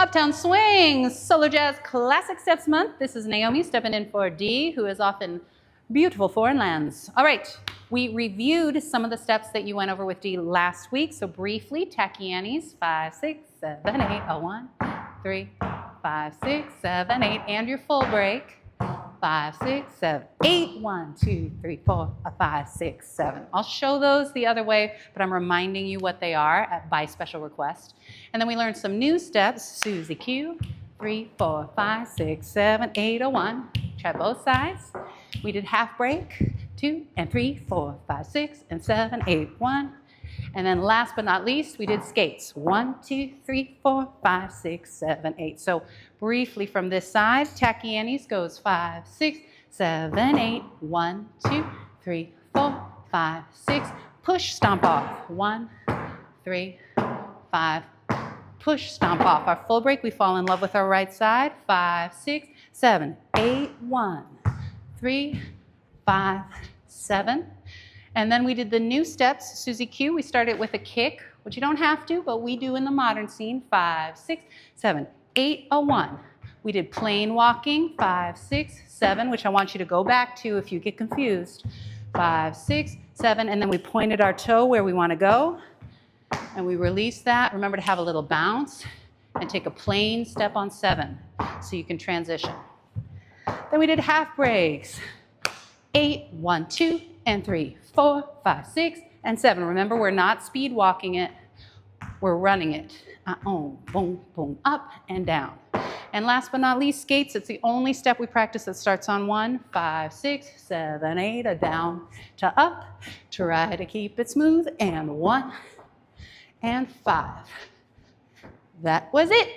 Uptown Swing, Solo Jazz Classic Steps Month. This is Naomi stepping in for Dee, who is off in beautiful foreign lands. All right, we reviewed some of the steps that you went over with Dee last week. So briefly, tacky Annies, 5, 6, 7, 8, 1, 3, 5, 6, 7, 8, and your full break. 5, 6, 7, 8, 1, 2, 3, 4, 5, 6, 7. I'll show those the other way, but I'm reminding you what they are by special request. And then we learned some new steps. Susie Q, 3, 4, 5, 6, 7, 8, 1. Try both sides. We did half break, 2 and 3, 4, 5, 6, and 7, 8, 1. And then last but not least, we did skates. 1, 2, 3, 4, 5, 6, 7, 8. So briefly from this side, tacky Annies goes 5, 6, 7, 8, 1, 2, 3, 4, 5, 6. Push, stomp off. 1, 3, 5. Push, stomp off. Our full break, we fall in love with our right side. 5, 6, 7, 8, 1, 3, 5, 7. And then we did the new steps. Susie Q, we started with a kick, which you don't have to, but we do in the modern scene. 5, 6, 7, 8, 1. We did plain walking. 5, 6, 7, which I want you to go back to if you get confused. 5, 6, 7, and then we pointed our toe where we want to go. And we release that. Remember to have a little bounce and take a plain step on 7 so you can transition. Then we did half breaks. 8, 1, 2, and 3, 4, 5, 6, and 7. Remember, we're not speed walking it. We're running it. Boom, boom, up and down. And last but not least, skates. It's the only step we practice that starts on 1, 5, 6, 7, 8, a down to up. Try to keep it smooth. And 1 and 5. That was it.